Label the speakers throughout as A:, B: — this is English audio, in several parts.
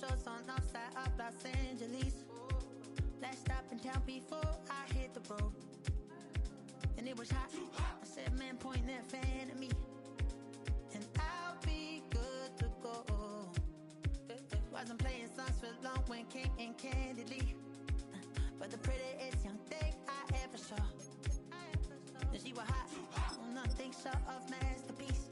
A: shorts on outside of Los Angeles. Last stop in town before I hit the road. And it was hot. I said, man, point that fan at me, and I'll be good to go. Wasn't playing songs for long when King and Candidly, but the prettiest young thing I ever saw. And she was hot, on nothing short of masterpiece.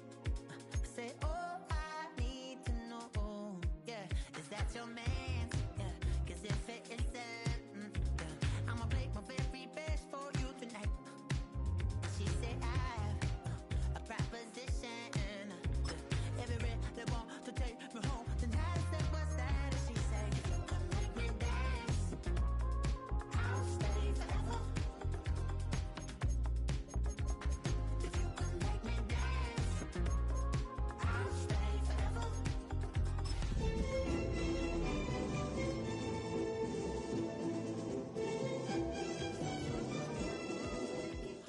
A: I said, oh, I need to know, yeah, is that your man? Yeah, cause if it isn't, yeah, I'ma play my very best for you tonight. She said, I have a proposition. Every they want to take me home tonight. I said, what's that? And she said, if you come make me dance, I'll stay forever. If you come make me dance, I'll stay forever.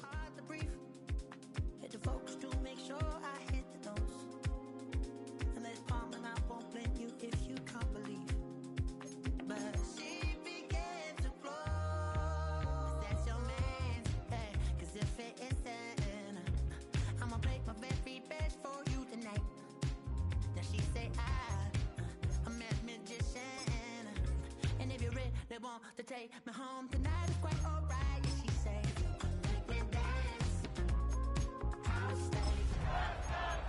A: Hard to breathe. Hit the focus to make sure I hit the notes. And let's palm and I won't blame you if you can't believe. But she began to glow. That's your man, hey, cause if it isn't, I'ma break my very best for you tonight. Now she say I'm a magician, and if you're ready, they want to take me home tonight. It's quite alright. She say, come make me dance, I'll stay. I'll stay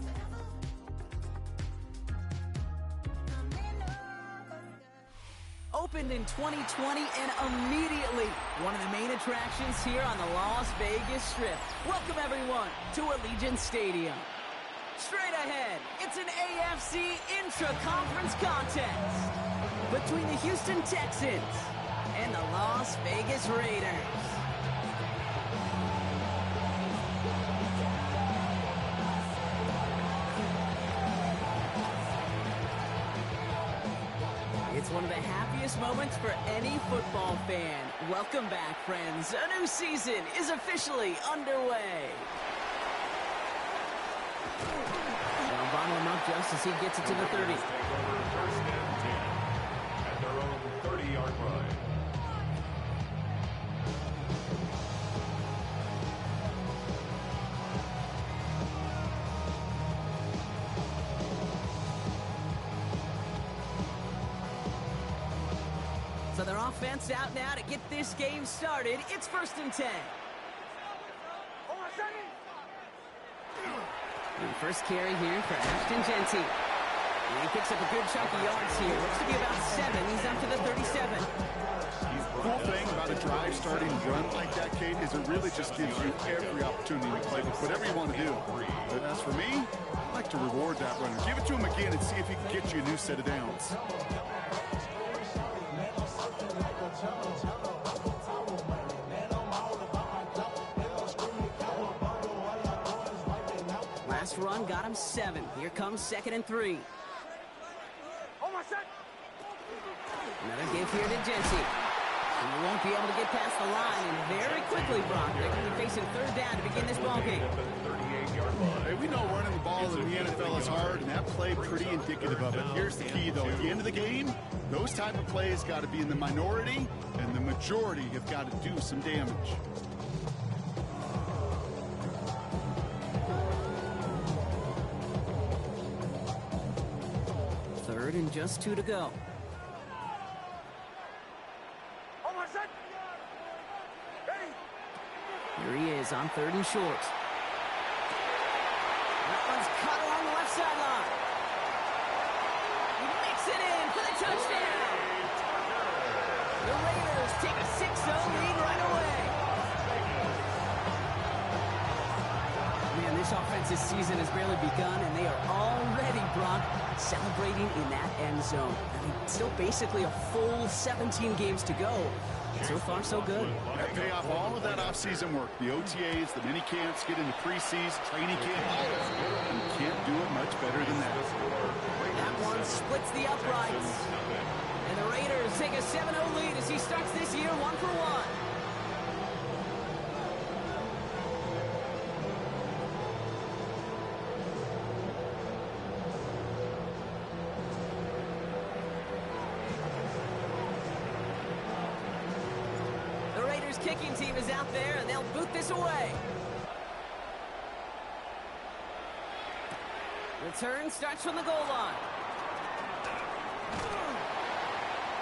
A: forever. I'm in love.
B: Opened in 2020 and immediately one of the main attractions here on the Las Vegas Strip. Welcome everyone to Allegiant Stadium. Straight ahead, it's an AFC intra-conference contest between the Houston Texans and the Las Vegas Raiders. It's one of the happiest moments for any football fan. Welcome back, friends. A new season is officially underway. They'll bottle him up just as he gets it to the 30.
C: Take over first and 10 at their own 30-yard line.
B: So their offense out now to get this game started. It's first and 10. And first carry here for Ashton Jeanty. And he picks up a good chunk of yards here. Looks to be about 7. He's up to the 37.
D: Cool thing about a drive starting run like that, Kate, is it really just gives you every opportunity to play with whatever you want to do. But as for me, I like to reward that runner. Give it to him again and see if he can get you a new set of downs.
B: Last run got him 7. Here comes 2nd and 3. Another give here to Jeanty. And he won't be able to get past the line. And very quickly, Brock, they're going to be facing 3rd down to begin this ballgame.
D: Hey, we know running the ball in the NFL is hard, and that play pretty indicative of it. Here's the key, though. At the end of the game, those type of plays got to be in the minority, and the majority have got to do some damage.
B: Third and just 2 to go. Here he is on 3rd and short. That one's caught along the left sideline. He makes it in for the touchdown. The Raiders take a 6-0 lead right away. Man, this offensive season has barely begun, and they are already, Brock, celebrating in that end zone. I mean, still basically a full 17 games to go. So far, so good.
D: That pay off all of that off-season work. The OTAs, the mini camps, get into preseason, training camp. You can't do it much better than that.
B: That one splits the uprights. And the Raiders take a 7-0 lead as he starts this year 1-for-1. kicking team is out there, and they'll boot this away. Return starts from the goal line.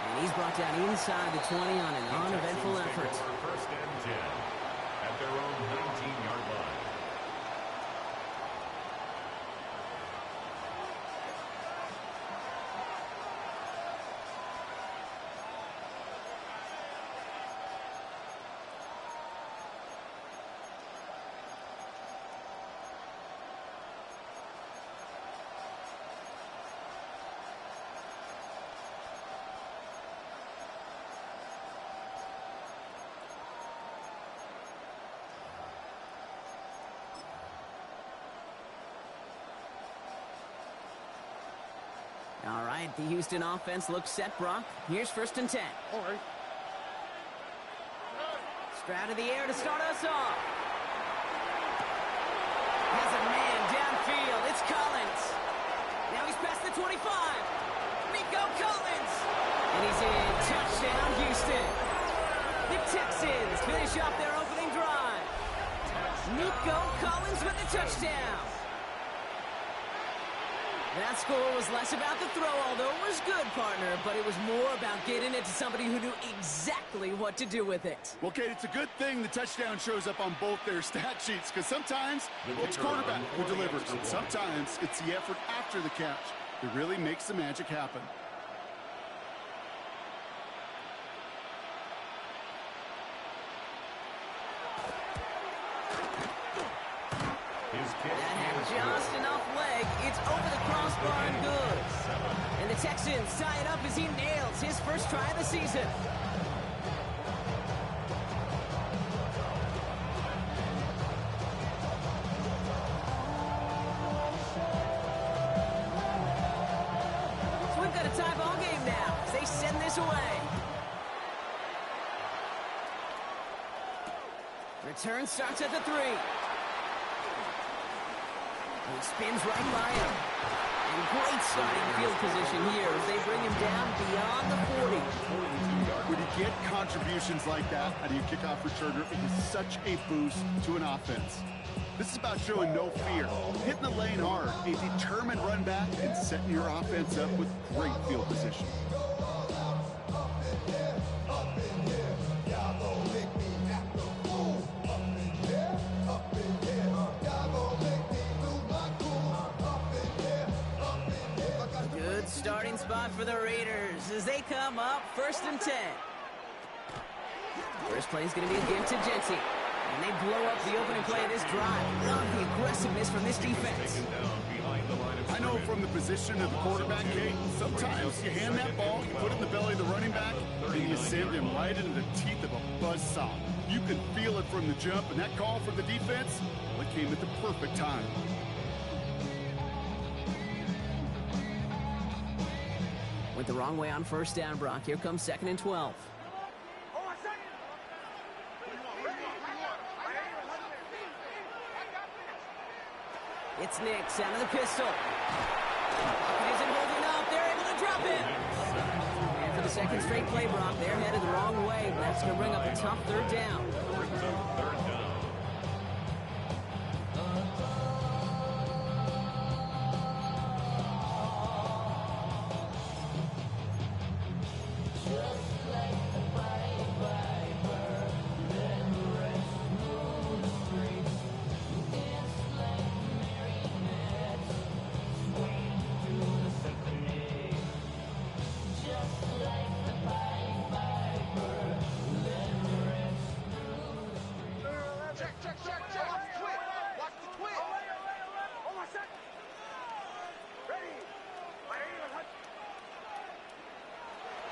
B: And he's brought down inside the 20 on an uneventful effort.
C: First and 10 at their own 19-yard line.
B: All right, the Houston offense looks set, Brock. Here's first and 10.
D: All right.
B: Stroud of the air to start us off. Has a man downfield. It's Collins. Now he's past the 25. Nico Collins. And he's in. Touchdown, Houston. The Texans finish off their opening drive. Nico Collins with the touchdown. That score was less about the throw, although it was good, partner, but it was more about getting it to somebody who knew exactly what to do with it.
D: Well, Kate, it's a good thing the touchdown shows up on both their stat sheets, because sometimes it's quarterback who delivers, and sometimes it's the effort after the catch that really makes the magic happen.
B: That had just enough leg. It's over the crossbar and good. And the Texans tie it up as he nails his first try of the season. So we've got a tie ball game now as they send this away. Return starts at the 3. He spins right by him. And great starting field position here as they bring him down beyond the 40.
D: When you get contributions like that out of your kickoff returner, it is such a boost to an offense. This is about showing no fear, hitting the lane hard, a determined run back, and setting your offense up with great field position.
B: Starting spot for the Raiders as they come up first and 10. First play is going to be a give to Genty. And they blow up the opening play of this drive. Love the aggressiveness from this defense.
C: I
D: know from the position of the quarterback, Kate, sometimes you hand that ball, you put it in the belly of the running back, and you send him right into the teeth of a buzzsaw. You can feel it from the jump, and that call from the defense, well, it came at the perfect time.
B: Went the wrong way on first down, Brock. Here comes second and 12. It's Nix out of the pistol. It isn't holding up. They're able to drop it. And for the second straight play, Brock, they're headed the wrong way. That's going to bring up a tough third down.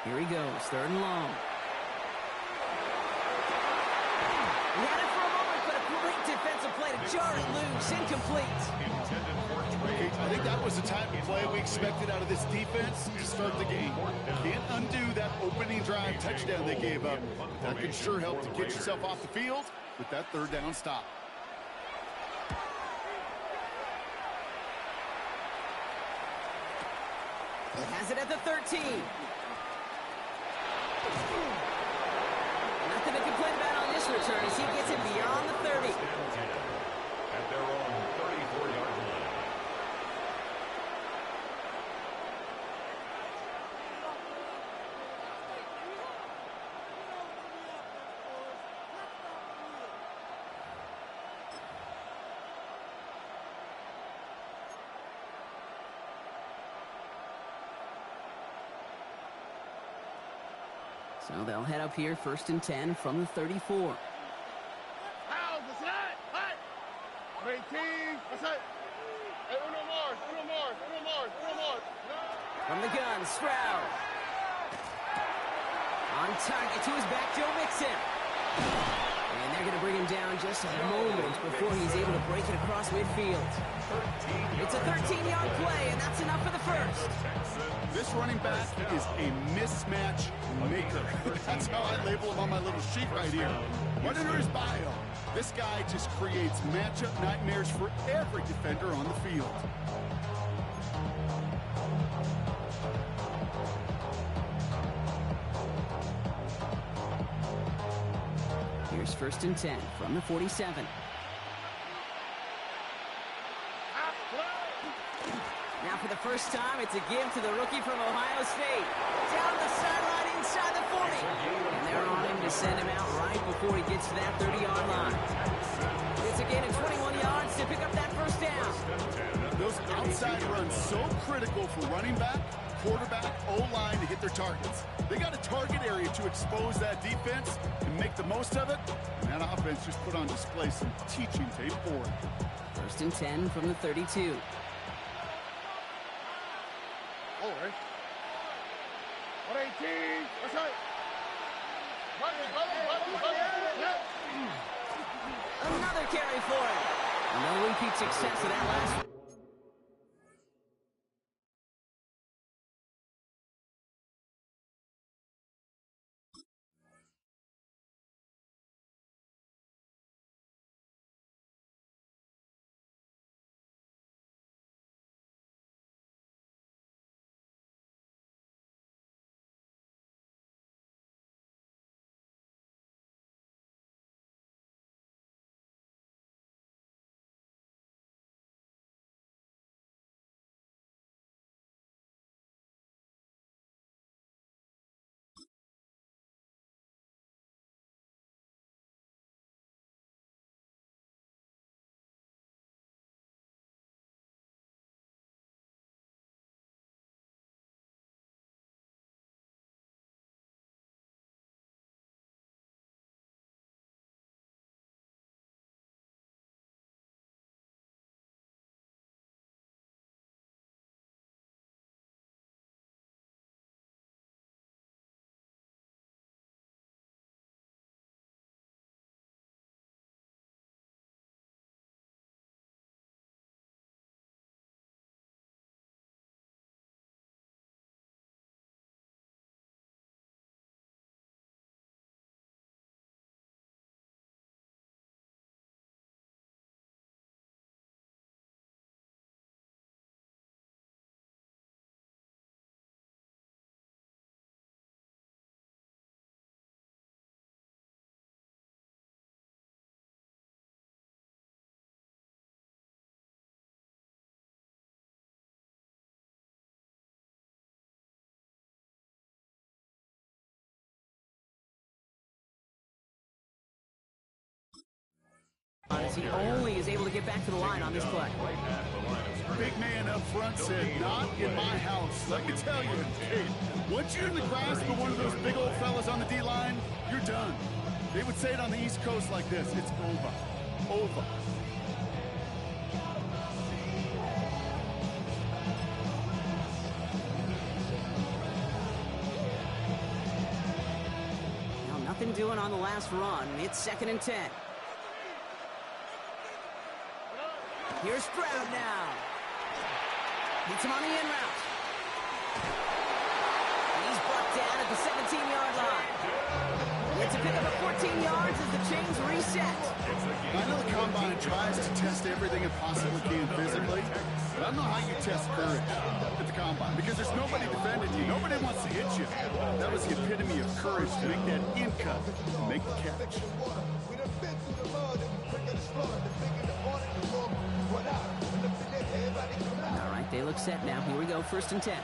B: Here he goes, third and long. He had it for a moment, but a great defensive play to jar it loose, incomplete.
D: I think that was the type of play we expected out of this defense to start the game. Can't undo that opening drive touchdown they gave up. That could sure help to get yourself off the field with that third down stop.
B: He has it at the 13. Nothing to complain about on this kicks return as he gets it beyond the 30.
C: At their own 34-yard line.
B: So they'll head up here, 1st and 10 from the 34. From the gun, Stroud. On target to his back, Joe Mixon. And they're going to bring him down just a moment before he's able to break it across midfield. It's a 13-yard play, and that's enough for the first.
D: This running back is a mismatch maker. That's how I label him on my little sheet right here. Right under his bio, this guy just creates matchup nightmares for every defender on the field.
B: Here's 1st and 10 from the 47. Now for the first time, it's a give to the rookie from Ohio State. Down the sideline inside the 40. And they're on him to send him out right before he gets to that 30-yard line. It's a gain of 21 yards to pick up that first down.
D: Those outside runs so critical for running back, quarterback, O-line to hit their targets. They got a target area to expose that defense and make the most of it. And that offense just put on display some teaching tape for it.
B: 1st and 10 from the 32. Another carry for him. No repeat success of that last one. As he only is able to get back to the line on this play.
D: Big man up front said, not in my house. Let me tell you, hey, once you're in the grasp of one of those big old fellas on the D-line, you're done. They would say it on the East Coast like this, it's over. Over.
B: Now nothing doing on the last run. It's 2nd and 10. Here's Stroud now. Hits him on the in route. He's brought down at the 17-yard line. It's a pick up of 14 yards as the chains reset.
D: I know the Combine tries to test everything it possibly can physically, but I don't know how you test courage at the Combine because there's nobody defending you. Nobody wants to hit you. That was the epitome of courage to make that in cut and make the catch.
B: All right, they look set now. Here we go, 1st and 10.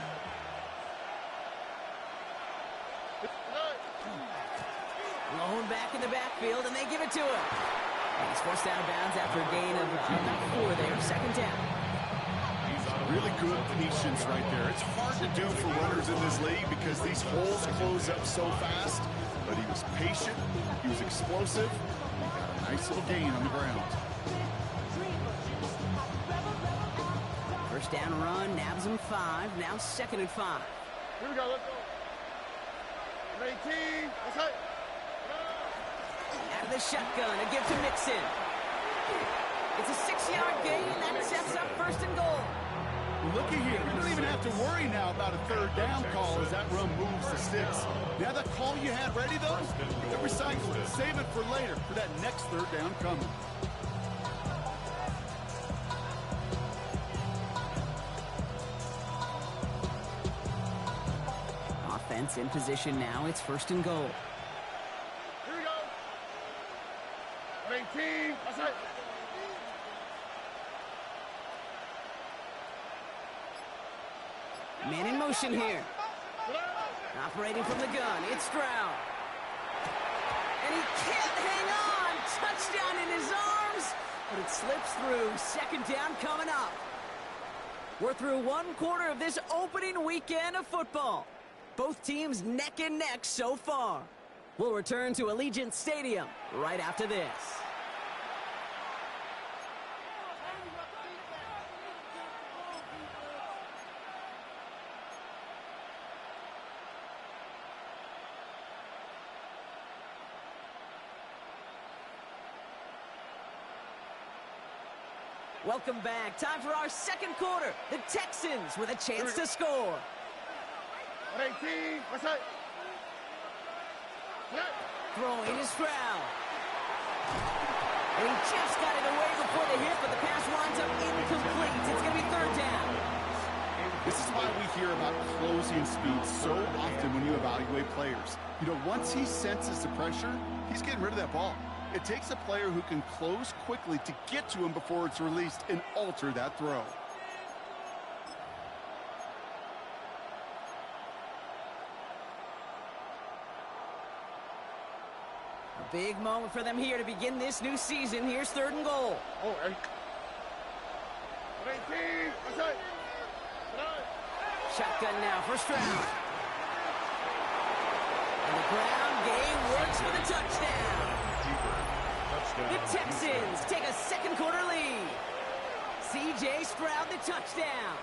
B: Lone back in the backfield, and they give it to him. And he's forced out of bounds after a gain of about 4 there. 2nd down.
D: Really good patience right there. It's hard to do for runners in this league because these holes close up so fast. But he was patient, he was explosive, and he got a nice little gain on the ground.
B: 1st down run, nabs him 5. Now 2nd and 5.
E: Here we go, let's go. 18, let's hit.
B: Out of the shotgun, a give to Mixon. It's a 6-yard gain. That sets up 1st and goal.
D: Looky here, you don't even have to worry now about a 3rd down call as that run moves the sticks. Now that call you had ready, though, you recycle it. Save it for later for that next 3rd down coming.
B: Offense in position now. It's 1st and goal.
E: Here we go. 18, let's hit.
B: Man in motion here. Operating from the gun, it's Stroud. And he can't hang on. Touchdown in his arms, but it slips through. 2nd down coming up. We're through 1 quarter of this opening weekend of football. Both teams neck and neck so far. We'll return to Allegiant Stadium right after this. Welcome back. Time for our 2nd quarter. The Texans with a chance to score.
E: 18, let's hit.
B: Throwing is Stroud. And he just got it away before the hit, but the pass winds up incomplete. It's going to be 3rd down.
D: This is why we hear about closing speed so often when you evaluate players. You know, once he senses the pressure, he's getting rid of that ball. It takes a player who can close quickly to get to him before it's released and alter that throw.
B: A big moment for them here to begin this new season. Here's 3rd and goal.
E: Oh, 18, let's hit.
B: Shotgun now for Stroud. And the ground game works for the touchdown. The Texans take a 2nd quarter lead. C.J. Stroud, the touchdown.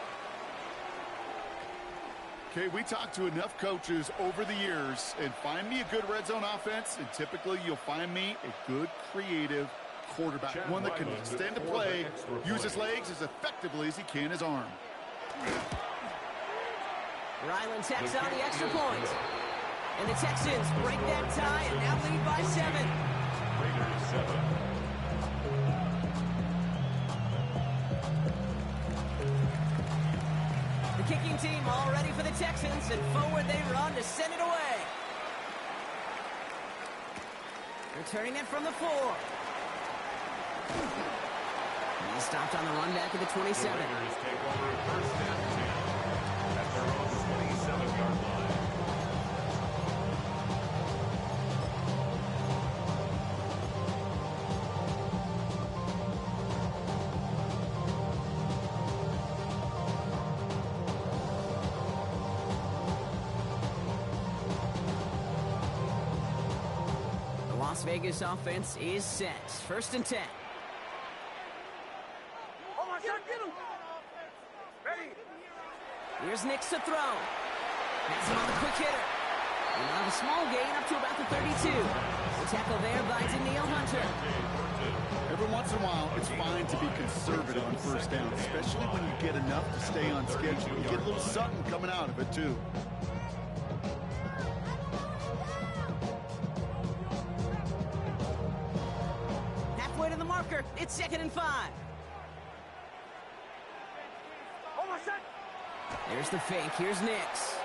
D: Okay, we talked to enough coaches over the years, and find me a good red zone offense, and typically you'll find me a good creative quarterback. One that can extend a play, use his legs as effectively as he can his arm.
B: Ryland tacks on the extra point. And the Texans break that tie and now lead by 7.
C: Raiders 7.
B: The kicking team all ready for the Texans, and forward they run to send it away. Returning it from the 4. He's stopped on the run back at the 27.
C: The Raiders take over 1st and 10 at their own 27-yard line.
B: Las Vegas offense is set. 1st and 10.
E: Oh my God, get him! Ready?
B: Here's Nix to throw. That's him on the quick hitter. And now a small gain up to about the 32. The tackle there by Daniil Hunter.
D: Every once in a while, it's fine to be conservative on 1st down, especially when you get enough to stay on schedule. You get a little something coming out of it, too.
B: Halfway to the marker. It's 2nd and 5.
E: Oh my God!
B: There's the fake. Here's Nix.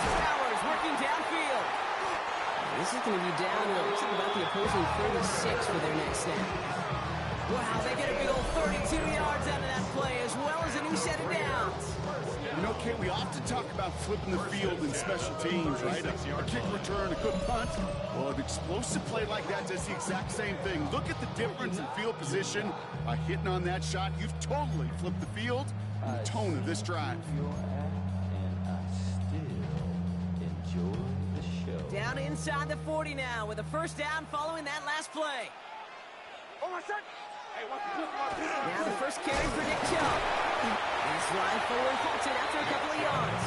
B: Flowers working downfield. This is going to be down to looks like about the opposing 36 for their next snap. Wow, they get a big old 32 yards out of that play, as well as a new set of downs.
D: You know, Kate, we often talk about flipping the field in special teams, right? A kick return, a good punt. Well, an explosive play like that does the exact same thing. Look at the difference in field position. By hitting on that shot, you've totally flipped the field and the tone of this drive.
B: Down inside the 40 now with a first down following that last play. Now the first carry for Nick Chubb. This line forward halted after a couple of yards.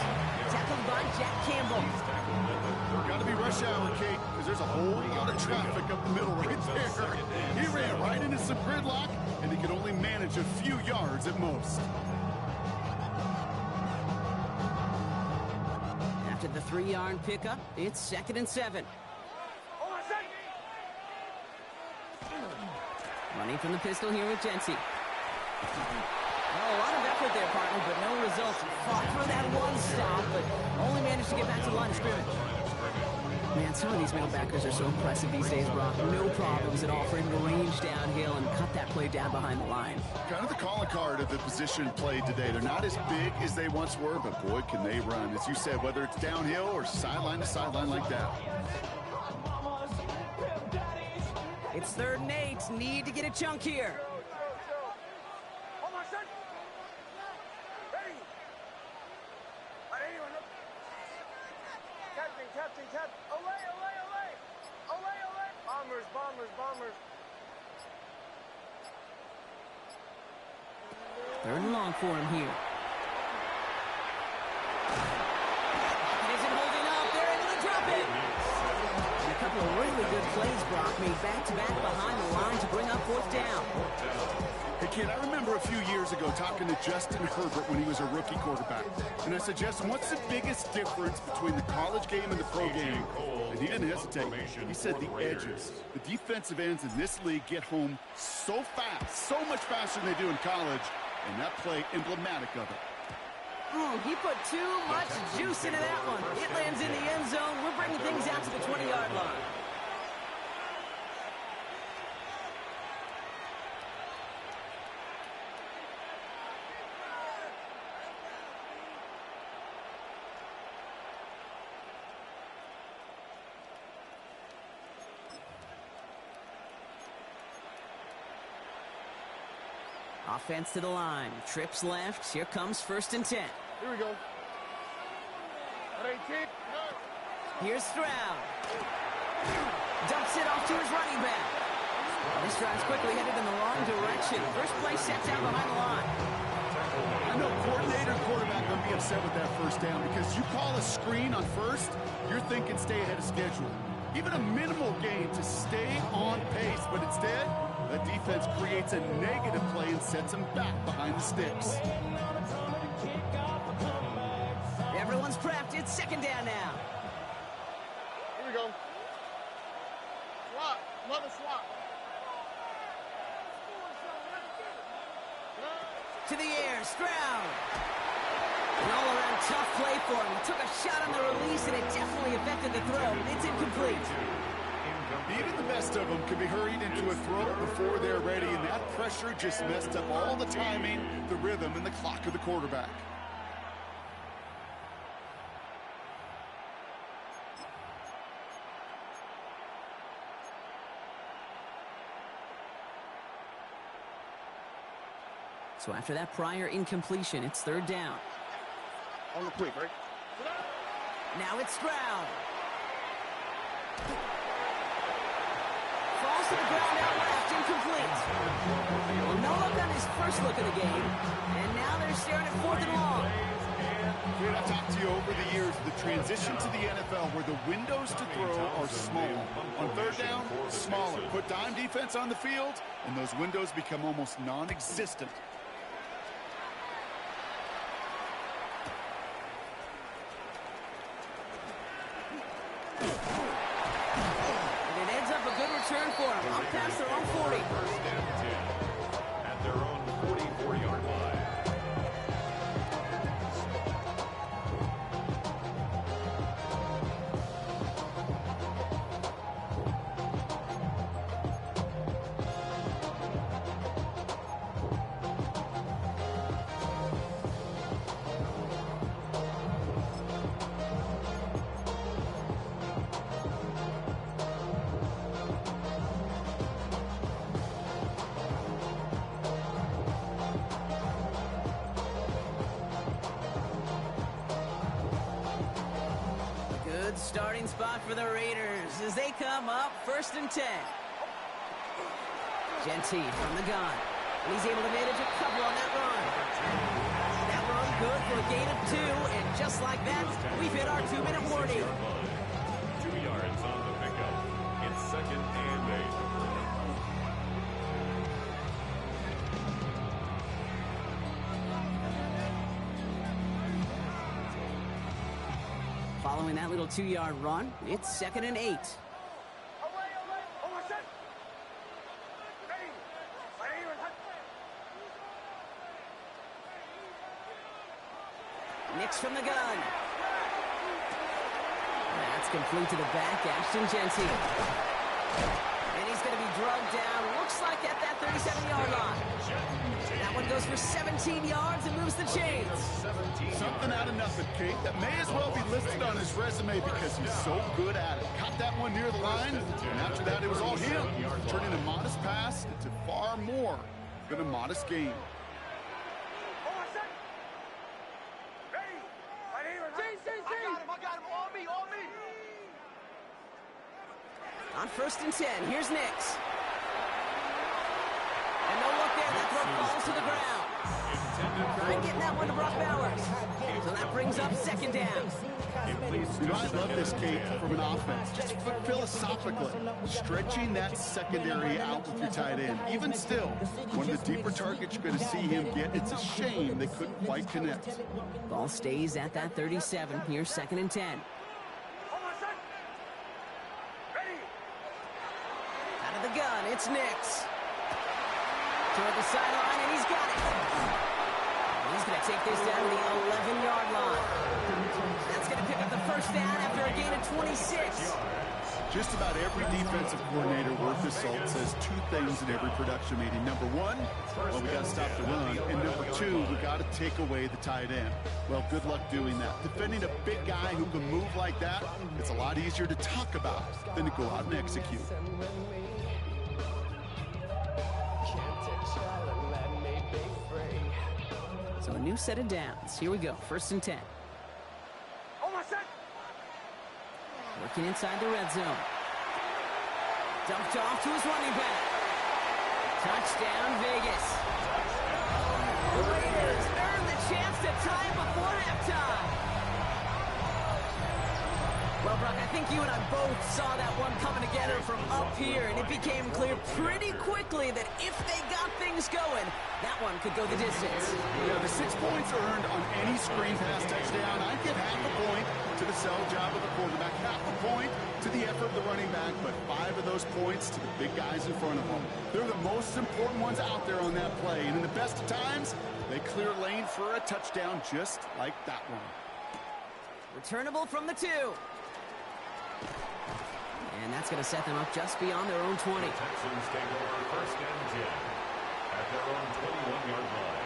B: Tackled by Jack Campbell.
D: Got to be rush hour, Kate, because there's a whole lot of traffic up the middle right there. He ran right into some gridlock, and he could only manage a few yards at most.
B: After the 3-yard pickup, it's 2nd and 7. Running from the pistol here with Jency. Oh, a lot of effort there, partner, but no results. Fought for that one stop, but only managed to get back to the line of scrimmage. Man, some of these middle backers are so impressive these days, Brock. No problems at all for him to range downhill and cut that play down behind the line.
D: Kind of the calling card of the position played today. They're not as big as they once were, but boy, can they run. As you said, whether it's downhill or sideline to sideline like that.
B: It's 3rd and 8. Need to get a chunk here.
E: Captain. Olay. Bombers.
B: 3rd and long for him here. It isn't holding up. They're able to drop it. And a couple of really good plays, Brock, made back-to-back behind the line to bring up 4th down.
D: Hey, kid, I remember a few years ago talking to Justin Herbert when he was a rookie quarterback. And I said, Justin, what's the biggest difference between the college game and the pro game? And he didn't hesitate. He said the edges. The defensive ends in this league get home so fast, so much faster than they do in college. And that play emblematic of it.
B: He put too much juice into that one. It lands in the end zone. We're bringing things out to the 20-yard line. Offense to the line. Trips left. Here comes 1st and 10.
E: Here we go. At 18.
B: Here's Stroud. Dumps it off to his running back. This drive's quickly headed in the wrong direction. First play set down behind the line.
D: I know coordinator and quarterback going to be upset with that first down because you call a screen on first, you're thinking stay ahead of schedule. Even a minimal gain to stay on pace, but instead, the defense creates a negative play and sets them back behind the sticks.
B: Everyone's prepped. It's 2nd down now.
E: Here we go. Swap. Another swap.
B: To the air. Stroud. An all-around tough play for him. He took a shot on the release, and it definitely affected the throw. It's incomplete.
D: Even the best of them can be hurried into a throw before they're ready, and that pressure just messed up all the timing, the rhythm, and the clock of the quarterback.
B: So after that prior incompletion, it's 3rd down.
E: On the quick, right?
B: Now it's Stroud. Falls to the ground out left, incomplete. Well, no look on his first look of the game. And now they're staring at 4th and long.
D: Dude, I've talked to you over the years, the transition to the NFL where the windows to throw are small. On 3rd down, smaller. Put dime defense on the field, and those windows become almost non-existent.
B: Turn for him. Up past their own 40.
C: 1st and 10 at their own 44-yard line.
B: starting spot for the Raiders as they come up 1st and 10. Jeanty from the gun. And he's able to manage a couple on that run. That run good for a gain of 2, and just like that, we've hit our 2-minute warning.
C: 2 yards on the pickup. It's 2nd and 8.
B: Following that little 2-yard run, it's 2nd and 8. Nix from the gun. That's complete to the back, Ashton Jeanty. And he's going to be drugged down, looks like at that 37-yard line. That one goes for 17 yards and moves the chains.
D: Something out of nothing, Kate. That may as well be listed on his resume because he's so good at it. Caught that one near the line, and after that it was all him. Turning a modest pass into far more than a modest game.
B: On 1st and 10, here's Nix. And no look there, that throw falls to the ground. Trying getting that one to Brock Bowers. So that brings up 2nd down.
D: You know, I love this, Kate, from an offense. Just philosophically, stretching that secondary out with your tight end. Even still, one of the deeper targets you're going to see him get. It's a shame they couldn't quite connect.
B: Ball stays at that 37. Here's 2nd and 10. Out of the gun, it's Nix. Toward the sideline, and he's got it. He's going to take this down to the 11-yard line. That's going to pick up the 1st down after a gain of 26.
D: Just about every defensive coordinator worth his salt says 2 things in every production meeting. Number 1, well, we got to stop the run. And number 2, we got to take away the tight end. Well, good luck doing that. Defending a big guy who can move like that, it's a lot easier to talk about than to go out and execute.
B: So a new set of downs. Here we go. 1st and 10. Working inside the red zone. Dumped off to his running back. Touchdown, Vegas. The Raiders earn the chance to tie it before halftime. Well, Brock, I think you and I both saw that one coming together from up here, and it became clear pretty quickly that if they got things going, that one could go the distance.
D: Yeah, the 6 points earned on any screen pass touchdown. I'd give half a point to the sell job of the quarterback, half a point to the effort of the running back, but 5 of those points to the big guys in front of them. They're the most important ones out there on that play, and in the best of times, they clear lane for a touchdown just like that one.
B: Returnable from the 2. And that's going to set them up just beyond their own 20.
C: The Texans take over 1st and 10 at their own 21-yard line.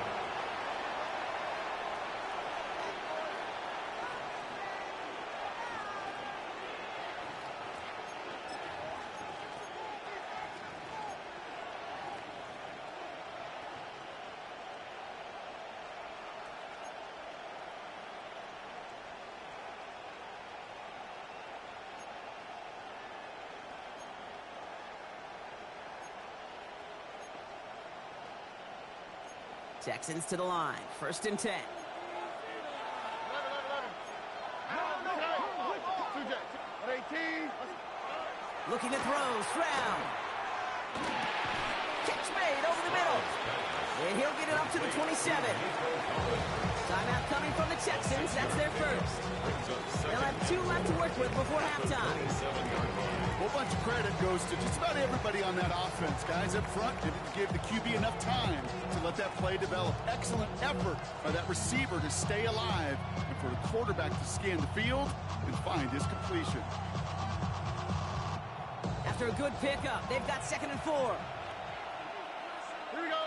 B: Texans to the line. 1st and 10. Looking to throw. Stroud. Catch made over the middle. And he'll get it up to the 27. Timeout coming from the Texans. That's their first. They'll have 2 left to work with before halftime.
D: A whole bunch of credit goes to just about everybody on that offense. Guys up front didn't give the QB enough time to let that play develop. Excellent effort by that receiver to stay alive and for the quarterback to scan the field and find his completion.
B: After a good pickup, they've got 2nd and 4.
E: Here we go.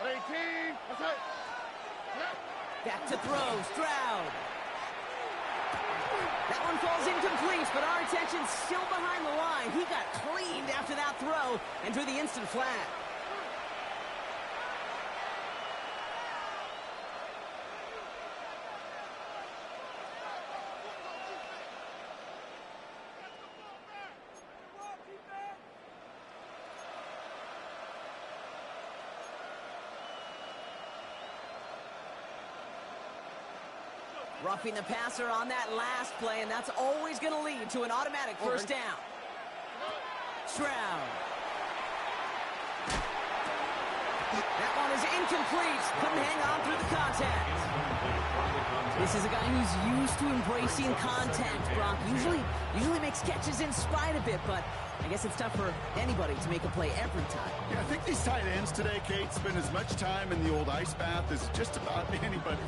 E: 18. That's it.
B: Back to throw. Stroud. That one falls incomplete, but our attention's still behind the line. He got cleaned after that throw and drew the instant flag. Roughing the passer on that last play, and that's always going to lead to an automatic first down. Stroud. That one is incomplete. Couldn't hang on through the contact. This is a guy who's used to embracing contact, Brock. Usually makes catches in spite of it, but I guess it's tough for anybody to make a play every time.
D: Yeah, I think these tight ends today, Kate, spend as much time in the old ice bath as just about anybody.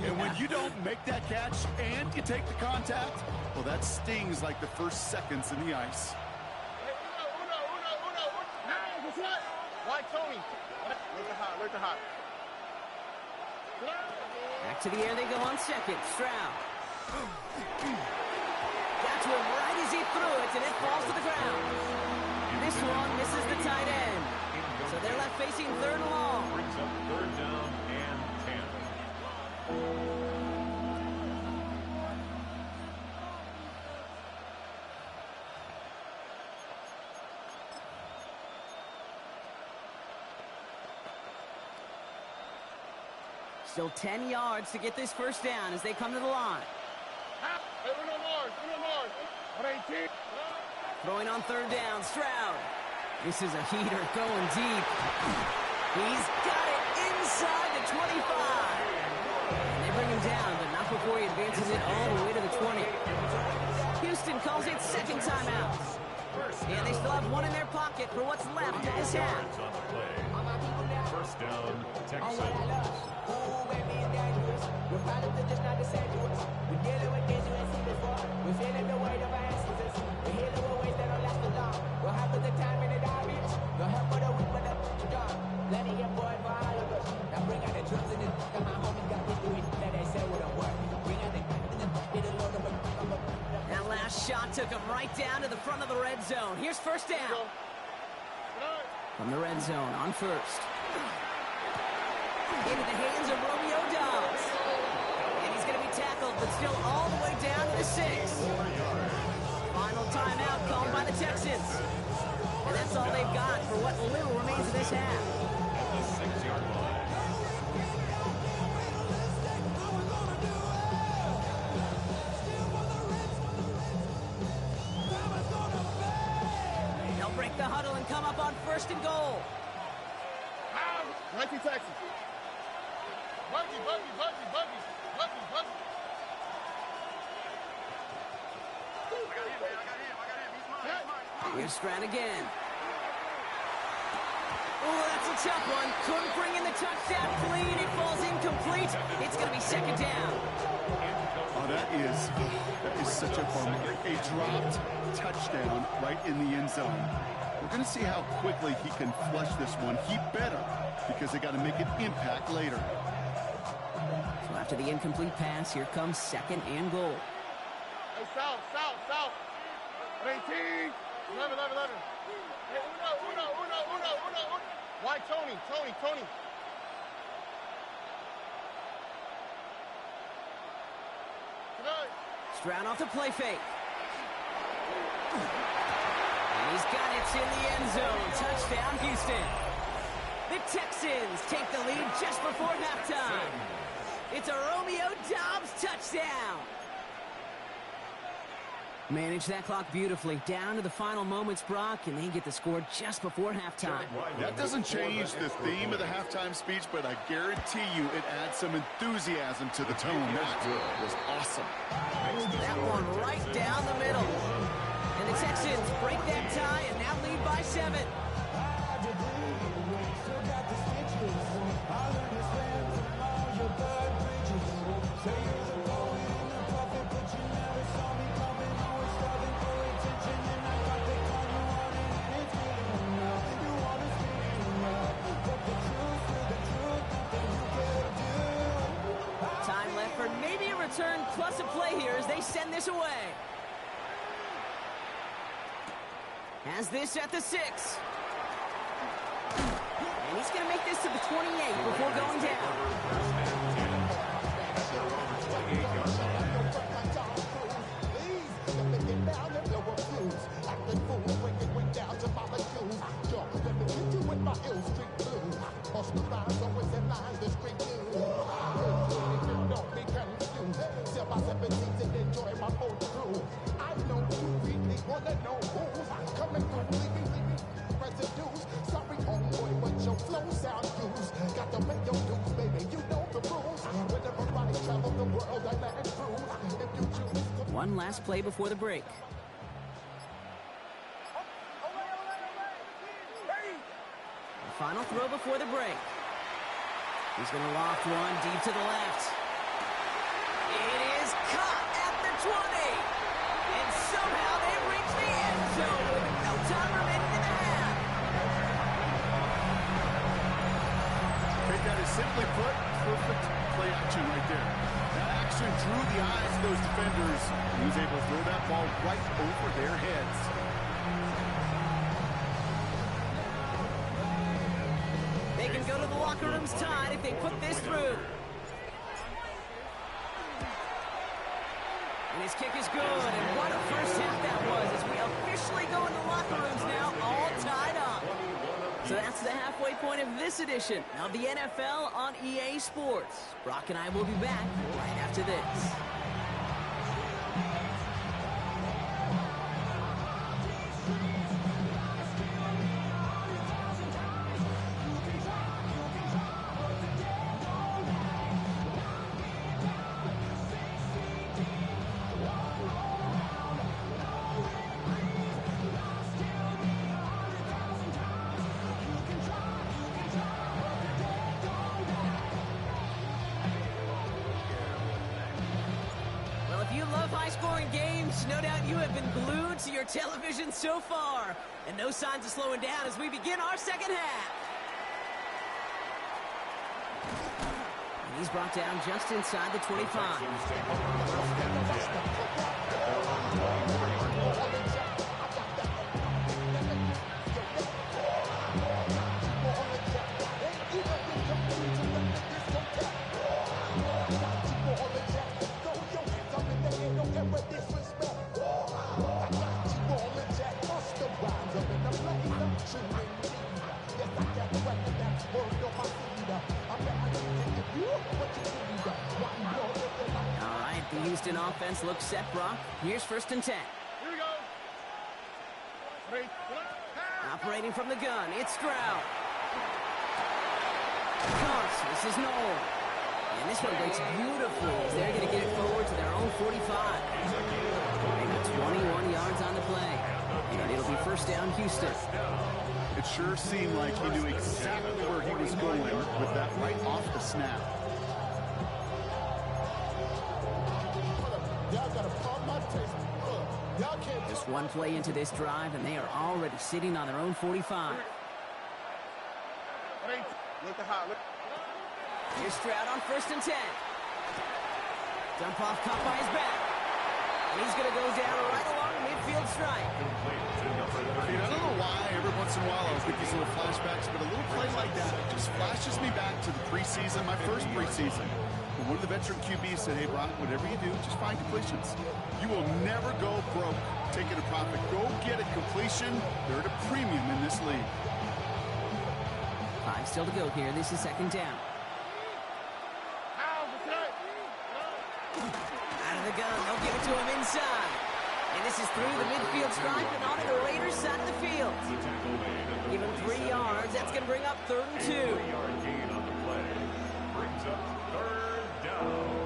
D: And when you don't make that catch and you take the contact, well, that stings like the first seconds in the ice.
E: Why, Tony? Look at hot.
B: Back to the air they go on second. Stroud. Got to him right as he threw it, and it falls to the ground. This one misses the tight end. So they're left facing third and long.
C: Brings up third down and 10.
B: Still 10 yards to get this first down as they come to the line.
E: Uno more. 118.
B: Throwing on third down, Stroud. This is a heater going deep. He's got it inside the 25. And they bring him down, but not before he advances it all the way to the 20. Houston calls it second timeout. And they still have one in their pocket for what's left of this half.
C: First down, Texans.
B: That last shot took him right down to the front of the red zone. Here's first down. From the red zone on first. Into the hands of Romeo Doubs. And he's going to be tackled, but still all the way down to the 6. Final timeout called by the Texans. And that's all they've got for what little remains of this half.
C: At the 6-yard line.
B: They'll break the huddle and come up on first and goal.
E: 19 Texans. Buggy.
B: Here's Stroud again. Oh, that's a tough one. Couldn't bring in the touchdown clean. It falls incomplete. It's going to be second down.
D: Oh, that is such a bummer. A dropped touchdown right in the end zone. We're going to see how quickly he can flush this one. He better, because they got to make an impact later.
B: So after the incomplete pass, here comes second and goal.
E: Hey, south. 18. 11. Hey, uno. Why, Tony?
B: Stroud off the play fake. And he's got it in the end zone. Touchdown, Houston. The Texans take the lead just before halftime. It's a Romeo Doubs touchdown. Manage that clock beautifully. Down to the final moments, Brock, and they get the score just before halftime.
D: That doesn't change the theme of the halftime speech, but I guarantee you it adds some enthusiasm to the tone. That was awesome.
B: That one right down the middle. And the Texans break that tie and now lead by 7. Time left for maybe a return plus a play here as they send this away. Has this at the 6. And he's going to make this to the 28 before going down. one last play before the break. The final throw before the break. He's going to loft one deep to the left. It is caught at the 20. And somehow they reach the end zone with no time remaining in the half.
D: Take that as simply put, perfect play action right there. That action drew the eyes of those defenders. He was able to throw that ball right over their heads.
B: They can go to the locker rooms tied if they put this through. And his kick is good, and what a first half that was as we officially go into locker rooms now, all tied up. So that's the halfway point of this edition of the NFL on EA Sports. Brock and I will be back right after this. High-scoring games, no doubt you have been glued to your television so far. And no signs of slowing down as we begin our second half. And he's brought down just inside the 25. All right, the Houston offense looks set, Brock. Here's 1st and 10.
E: Here we go. 3, 1,
B: Operating from the gun, it's Stroud. This is Noel. And this one breaks beautifully as they're going to get it forward to their own 45. They got 21 yards on the play. And it'll be 1st down, Houston.
D: It sure seemed like he knew exactly where he was going with that right off the snap.
B: Just one play into this drive, and they are already sitting on their own 45.
E: Look at how.
B: Here's Stroud on 1st and 10. Dump off caught by his back. And he's going to go down right along the midfield stripe.
D: I don't know why every once in a while I'll get these little flashbacks, but a little play like that just flashes me back to the preseason, my first preseason. When one of the veteran QBs said, hey, Brock, whatever you do, just find completions. You will never go broke taking a profit. Go get a completion. They're at a premium in this league.
B: 5 still to go here. This is 2nd down. Out of the gun. They'll give it to him inside. And this is through the midfield stripe and onto the Raiders' side of the field. Give him 3 yards. That's going to bring up 3rd and 2.
C: 3-yard gain on the play. Brings up 3rd down.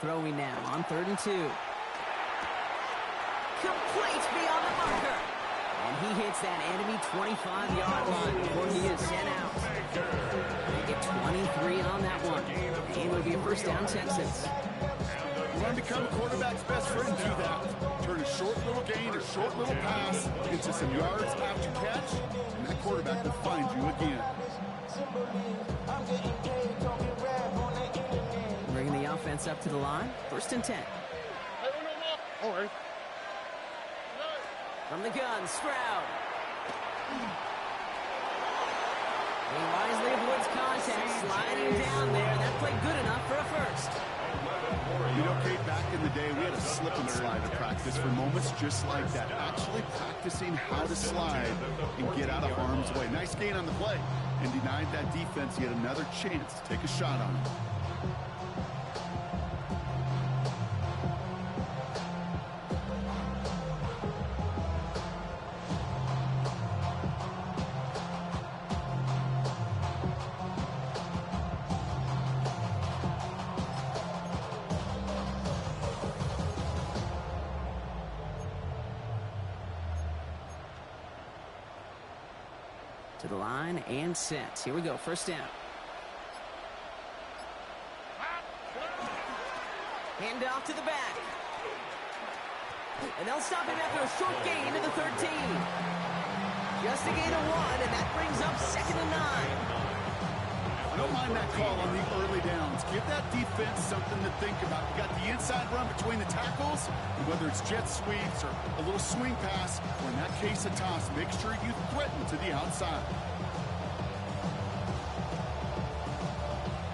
B: Throwing now on 3rd and 2. Complete beyond the marker. And he hits that enemy 25-yard line before he is sent out. They get 23 on that one. And it would be a 1st down, Texans.
D: You want to become a quarterback's best friend, do that. Turn a short little gain, a short little pass into some yards after catch, and that quarterback will find you again.
B: Bringing the offense up to the line. 1st and 10.
E: All right.
B: From the gun, Stroud. He wisely avoids contact, sliding down there. That played good enough for a 1st.
D: You know, Kate, back in the day, we had a slip and slide at practice for moments just like that. Actually practicing how to slide and get out of harm's way. Nice gain on the play, and denied that defense yet another chance to take a shot on him.
B: To the line and set. Here we go, first down. Hand off to the back. And they'll stop him after a short gain to the 13. Just a gain of 1, and that brings up 2nd and 9.
D: I don't mind that call on the early downs. Give that defense something to think about. You got the inside run between the tackles, and whether it's jet sweeps or a little swing pass, or in that case a toss, make sure you threaten to the outside.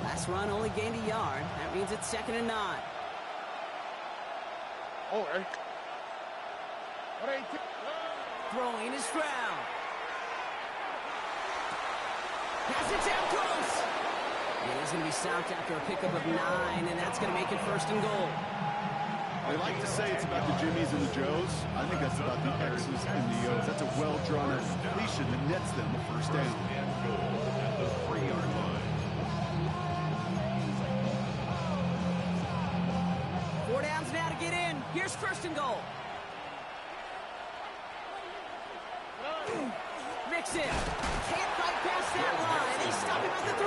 B: Last run only gained a yard. That means it's 2nd and 9.
E: Oh, hey.
B: Throwing is Stroud. Pass it down close. And he's going to be stopped after a pickup of 9, and that's going to make it 1st and goal.
D: They like to say it's about the Jimmies and the Joes. I think that's about the X's and the O's. That's a well-drawn out completion that nets them a 1st down.
C: And goal at the 3-yard line.
B: 4 downs now to get in. Here's 1st and goal. Mixon can't fight past that line. They stop him at the 3.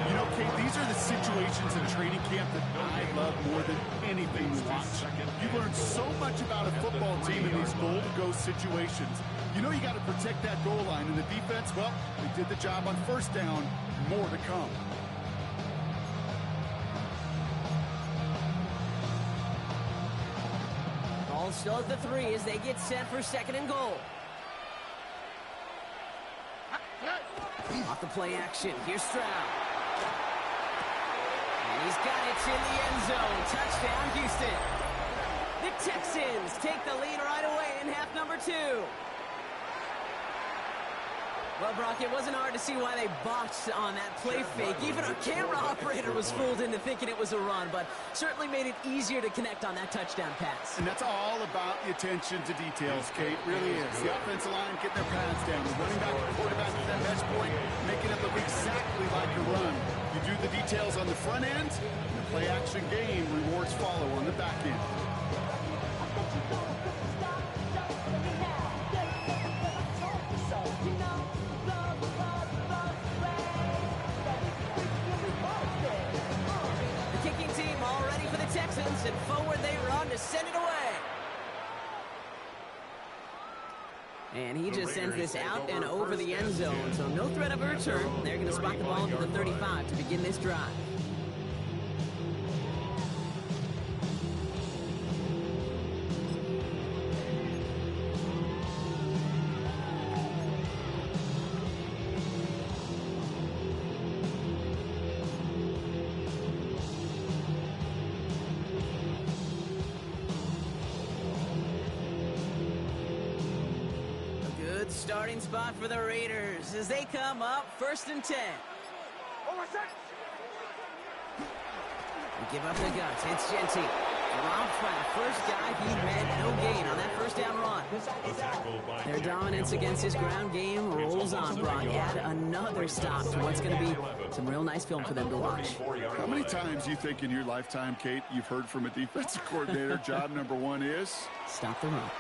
D: You know, Kate, these are the situations in training camp that I love more than anything to watch. You learn so much about a football team in these goal-to-go situations. You know you got to protect that goal line, and the defense, well, they did the job on 1st down. More to come.
B: Ball still at the 3 as they get set for 2nd and goal. Off the play action. Here's Stroud. And he's got it in the end zone. Touchdown, Houston. The Texans take the lead right away in half number 2. Well, Brock, it wasn't hard to see why they botched on that play fake. Even our camera operator was fooled into thinking it was a run, but certainly made it easier to connect on that touchdown pass.
D: And that's all about the attention to details, Kate. Really is. The offensive line getting their pads down. The running back and quarterback at that mesh point, making it look exactly like a run. You do the details on the front end, and the play-action game rewards follow on the back end.
B: Texans, and forward they run to send it away. And he just sends this out and over the end zone, so no threat of a return. They're going to spot the ball to the 35 to begin this drive. Starting spot for the Raiders as they come up 1st and 10. They give up the guts. It's Genty. Dropped by the first guy he met. No gain on that 1st down run. Their dominance against his ground game rolls on, Brock. Add another stop to what's going to be some real nice film for them to watch.
D: How many times do you think in your lifetime, Kate, you've heard from a defensive coordinator, job number 1 is?
B: Stop the run.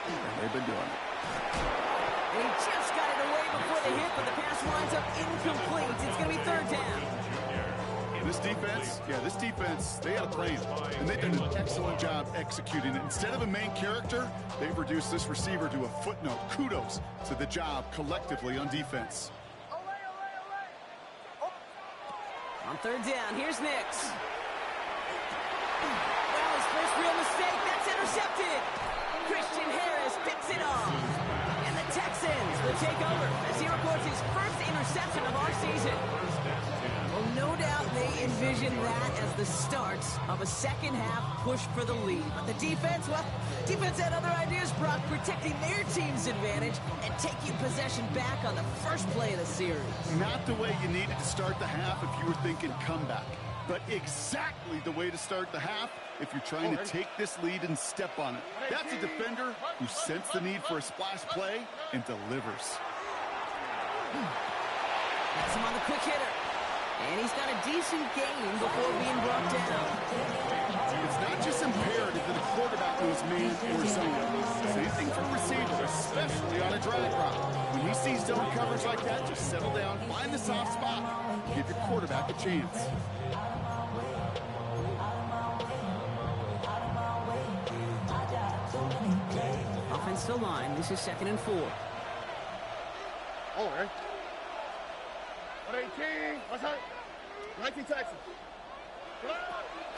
D: And they've been doing it.
B: And he just got it away before the hit, but the pass winds up incomplete. It's going to be 3rd down.
D: This defense, they had a plan, and they've done an excellent job executing it. Instead of a main character, they've reduced this receiver to a footnote. Kudos to the job collectively on defense.
B: On 3rd down, here's Nix. Well, his first real mistake, that's intercepted. Christian Harris picks it off. And the Texans will take over as he records his first interception interception of our season. Well, no doubt they envision that as the start of a second-half push for the lead. But the defense, well, defense had other ideas, Brock, protecting their team's advantage and taking possession back on the first play of the series.
D: Not the way you needed to start the half if you were thinking comeback, but exactly the way to start the half if you're trying to take this lead and step on it. That's a defender who sensed the need for a splash play and delivers.
B: That's him on the quick hitter. And he's got a decent gain before being brought down.
D: It's not just imperative that a quarterback knows man or zone. Same thing for receiver, especially on a drag route. When he sees zone coverage like that, just settle down, find the soft spot, give your quarterback a chance.
B: Offensive line, this is 2nd and 4.
E: Oh, right. 118. What's that? 19 Texas.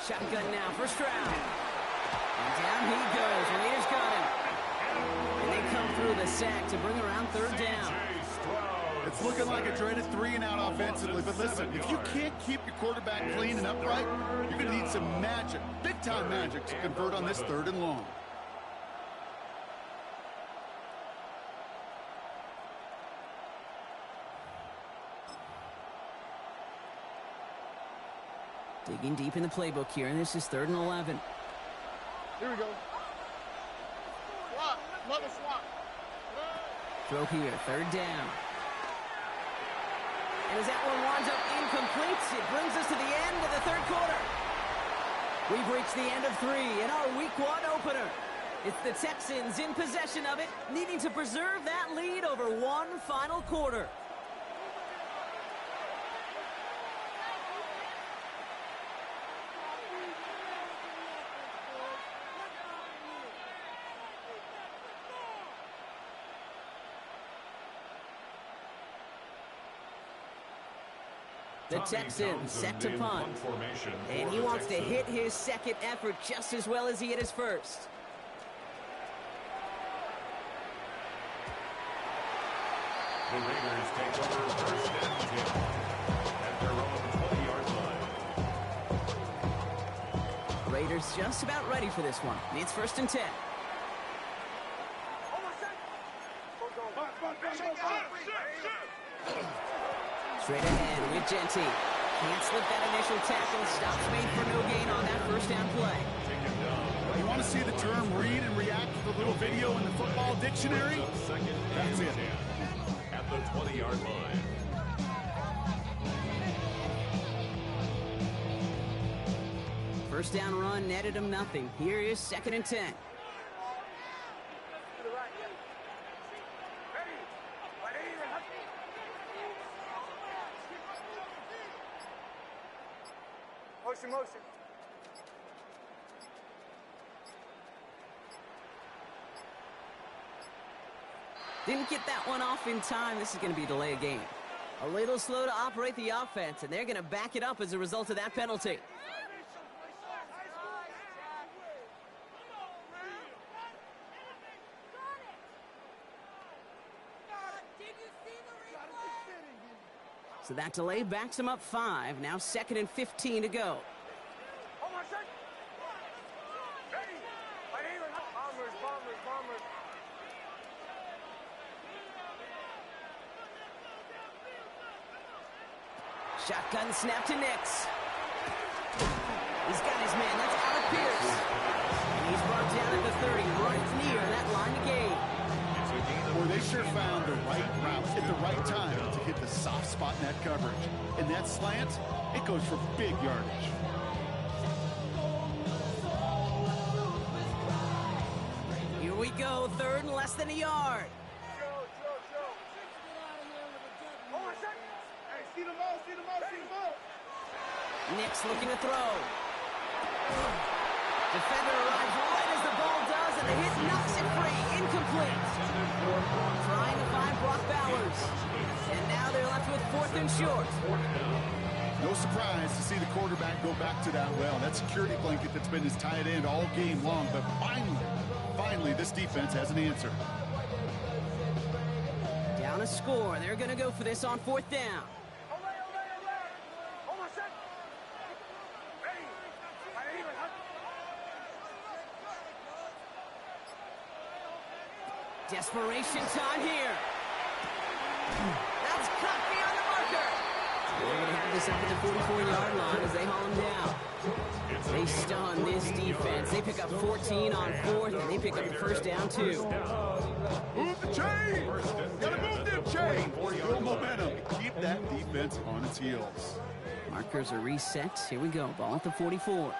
B: Shotgun now, first round. And down he goes. Raiders got him. And they come through the sack to bring around 3rd down.
D: It's looking like a dreaded 3-and-out offensively, but listen, if you can't keep your quarterback clean and upright, you're going to need some magic, big-time magic, to convert on this 3rd and long.
B: Digging deep in the playbook here, and this is 3rd and 11.
E: Here we go. Swap. Another swap.
B: Throw here, 3rd down. And as that one winds up incomplete, it brings us to the end of the 3rd quarter. We've reached the end of 3 in our Week 1 opener. It's the Texans in possession of it, needing to preserve that lead over one final quarter. The Texans set to punt. And he wants to hit his second effort just as well as he hit his first.
C: The Raiders take over 1st and 10 at their own 20-yard line.
B: Raiders just about ready for this one. It's 1st and 10. Straight ahead with Genty. Can't slip that initial tackle. Stops made for no gain on that 1st down play.
D: You want to see the term read and react to the little video in the football dictionary? That's it.
C: At the 20-yard line.
B: First down run netted him nothing. Here is 2nd and 10.
E: Motion.
B: Didn't get that one off in time. This is going to be a delay of game. A little slow to operate the offense, and they're going to back it up as a result of that penalty. So that delay backs him up 5. Now 2nd and 15 to go. Shotgun snap to Nix. He's got his man. That's Alec Pierce. And he's brought down at the 30, right near that line of game.
D: Boy, they sure found the right route at the right time to hit the soft spot in that coverage. And that slant, it goes for big yardage.
B: Here we go, 3rd and less than a yard. Nix looking to throw. Defender arrives right as the ball does, and the hit knocks it free. Incomplete. Trying to find Brock Bowers. And now they're left with 4th and short.
D: No surprise to see the quarterback go back to that well. That security blanket that's been his tight end all game long. But finally, this defense has an answer.
B: Down Down a score. They're going to go for this on 4th down. Desperation time here. That's cut beyond the marker. They're going to have this up at the 44-yard line as they haul him down. They stun this defense. They pick up 14 on 4th, and they pick up the 1st down, too.
D: Move the chain! Gotta move them chain! Build momentum. Keep that defense on its heels.
B: Markers are reset. Here we go. Ball at the 44.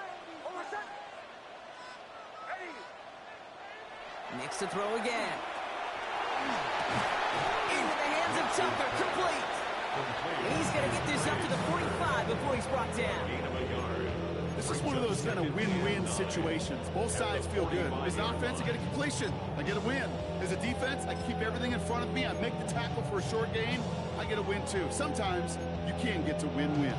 B: Next to throw again. Into the hands of Tucker. Complete. And he's going to get this up to the 45 before he's brought down.
D: This is one of those kind of win-win situations. Both sides feel good. As an offense, I get a completion. I get a win. As a defense, I keep everything in front of me. I make the tackle for a short gain. I get a win, too. Sometimes you can get to win-win.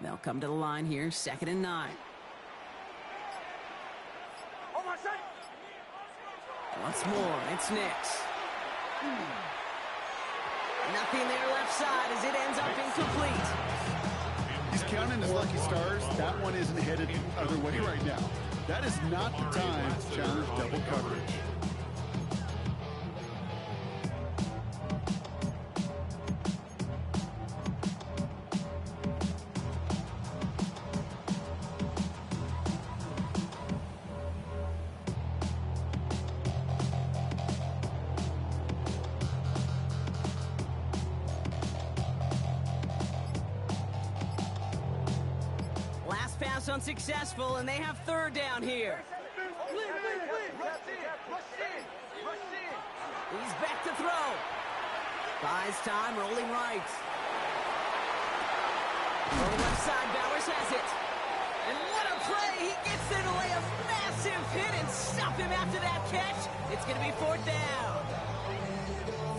B: They'll come to the line here, 2nd and 9. Once more, it's Nix. Nothing there left side as it ends up incomplete.
D: He's counting his lucky stars. That one isn't headed the other way right now. That is not the time to challenge double coverage.
B: Pass unsuccessful, and they have 3rd down here. He's back to throw. Buys time, rolling right. On the left side, Bowers has it. And what a play! He gets there to lay a massive hit and stop him after that catch. It's going to be 4th down.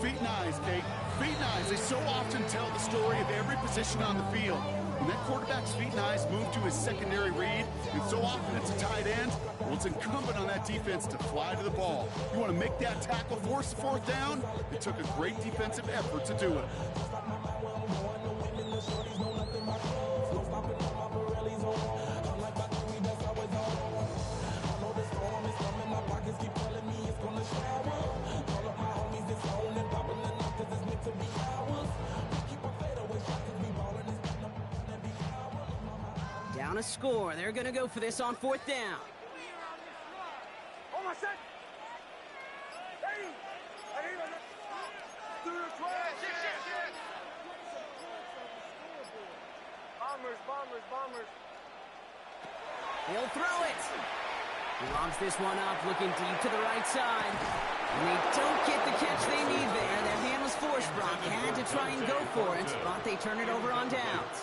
D: Feet and eyes, Kate. Feet and eyes. They so often tell the story of every position on the field. When that quarterback's feet and eyes move to his secondary read, and so often it's a tight end, well, it's incumbent on that defense to fly to the ball. You want to make that tackle, force the 4th down? It took a great defensive effort to do it.
B: Down a score. They're going to go for this on 4th down.
E: Bombers.
B: He'll throw it. He lobs this one up, looking deep to the right side. And they don't get the catch they need there. Their hand was forced. Brock had to try and go for it, but they turn it over on downs.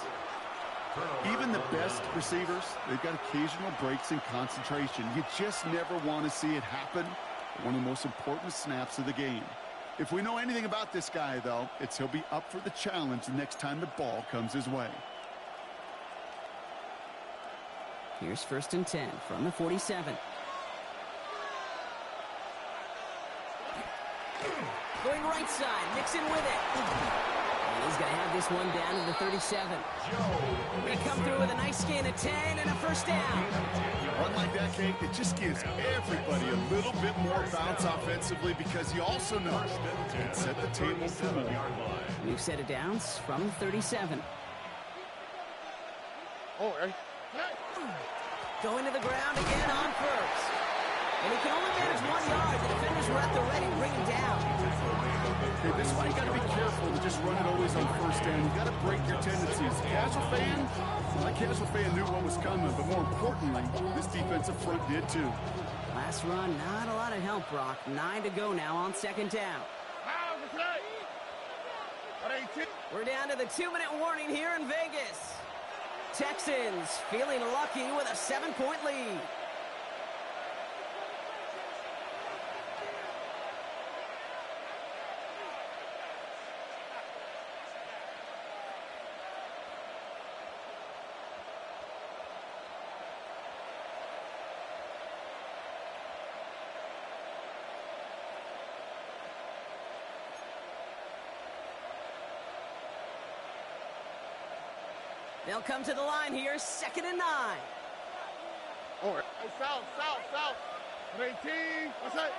D: Even the best receivers, they've got occasional breaks in concentration. You just never want to see it happen. One of the most important snaps of the game. If we know anything about this guy, though, it's he'll be up for the challenge the next time the ball comes his way.
B: Here's 1st and 10 from the 47. Going right side, Nixon with it. And he's going to have this one down to the 37. They come through with a nice gain of 10 and a 1st down.
D: Unlike that, Kate, it just gives everybody a little bit more bounce offensively because you also know it set the table for more.
B: New set of downs from 37. Going to the ground again on 1st. And he can only manage 1 yard. The defenders were at the ready to bring him down.
D: Okay, this is why you got to be careful to just run it always on 1st down. You got to break your tendencies. Casual fan, well, that casual fan knew what was coming, but more importantly, this defensive front did too.
B: Last run, not a lot of help, Brock. 9 to go now on 2nd down. We're down to the 2-minute warning here in Vegas. Texans feeling lucky with a 7-point lead. They'll come to the line here, 2nd and 9.
E: All right. Hey, south. 18. What's that?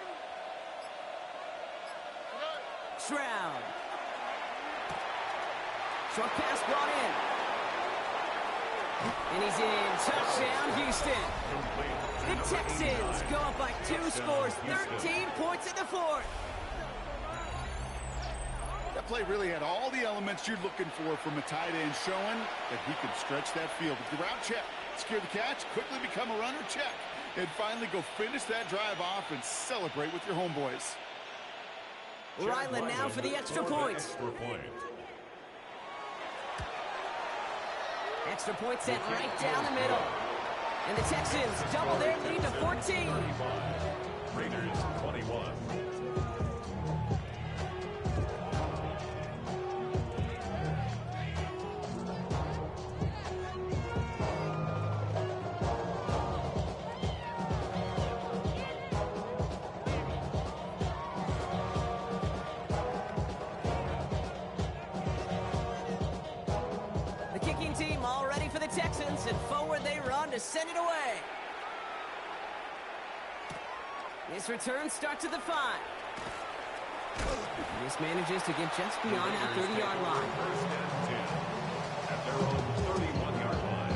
B: Stroud. Short pass brought in. And he's in. Touchdown, Houston. The Texans go up by 2 scores, 13 points in the 4th.
D: That play really had all the elements you're looking for from a tight end, showing that he can stretch that field. With the route check, secure the catch, quickly become a runner, check, and finally go finish that drive off and celebrate with your homeboys.
B: Ryland now for the extra point. Extra point sent right down the middle. And the Texans double their lead to 14.
C: Raiders 21.
B: Texans, and forward they run to send it away. This return starts at the 5. This manages to get just beyond that 30-yard line.
C: First and 10 at their own 31-yard line.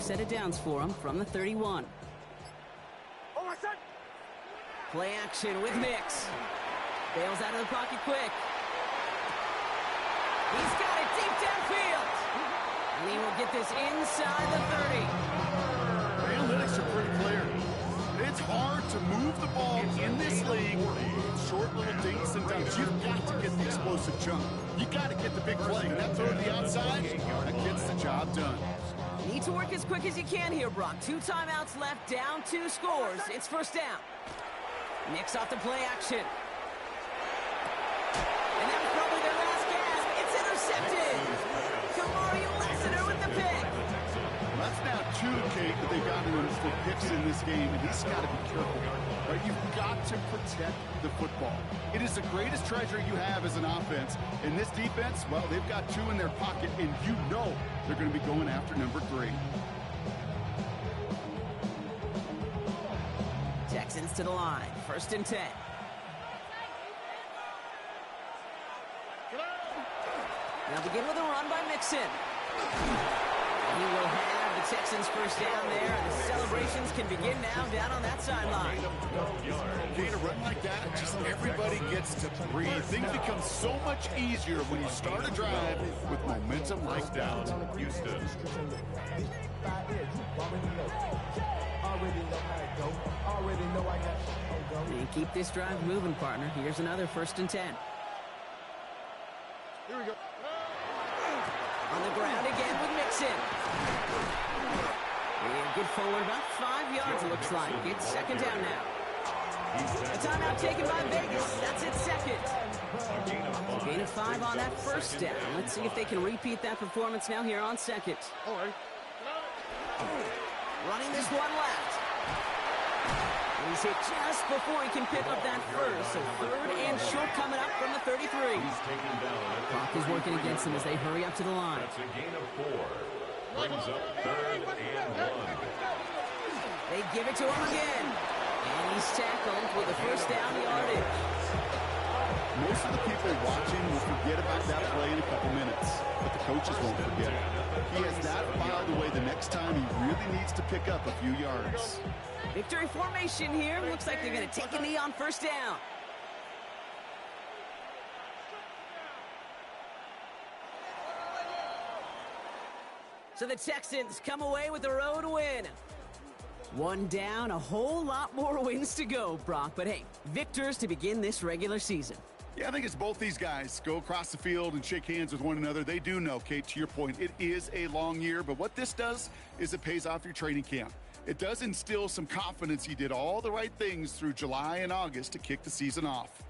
B: Set of downs for him from the 31.
E: Oh, my son!
B: Play action with Mix. Bails out of the pocket quick. He's got it deep downfield. And he will get this inside the 30.
D: The analytics are pretty clear. It's hard to move the ball in this league with short little dinks and dunks. You've got to get the explosive jump. You got to get the big play. And that throw to the outside, that gets the job done.
B: Need to work as quick as you can here, Brock. 2 timeouts left, down 2 scores. It's first down. Mix off the play action. And that was probably their last gasp. It's intercepted. Kamari Lassiter with the pick.
D: That's now 2, Kate, that they've gotten him for picks in this game, and he's got to be careful. Right? You've got to protect the football. It is the greatest treasure you have as an offense. In this defense, well, they've got 2 in their pocket, and you know they're going to be going after number 3.
B: Texans to the line. First and 10. They'll begin with a run by Mixon. He will have the Texans first down there, and the celebrations can begin now down on that sideline.
D: Getting a run like that, just everybody gets to breathe. Things become so much easier when you start a drive with momentum like that.
C: Houston.
B: And keep this drive moving, partner. Here's another first and 10.
E: Here we go.
B: On the ground again with Mixon. Get forward about 5 yards, it looks like. It's second down now. A timeout taken by Vegas. That's its second. Gain of 5 on that first down. Let's see if they can repeat that performance now here on second.
D: All right.
B: Running this one left. And he's hit just before he can pick up that first. So third and short coming up from the 33. Clock is working against them as they hurry up to the line.
C: That's a gain of 4. Brings up third and 1.
B: They give it to him again. And he's tackled with a first down yardage.
D: Most of the people watching will forget about that play in a couple minutes, but the coaches won't forget it. He has that filed away the next time he really needs to pick up a few yards.
B: Victory formation here. Looks like they're going to take a knee on first down. So the Texans come away with a road win. One down, a whole lot more wins to go, Brock. But hey, victors to begin this regular season.
D: Yeah, I think it's both these guys go across the field and shake hands with one another. They do know, Kate, to your point, it is a long year. But what this does is it pays off your training camp. It does instill some confidence he did all the right things through July and August to kick the season off.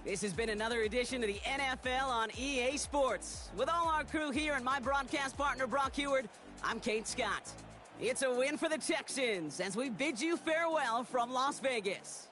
B: This has been another edition of the NFL on EA Sports. With all our crew here and my broadcast partner, Brock Heward, I'm Kate Scott. It's a win for the Texans as we bid you farewell from Las Vegas.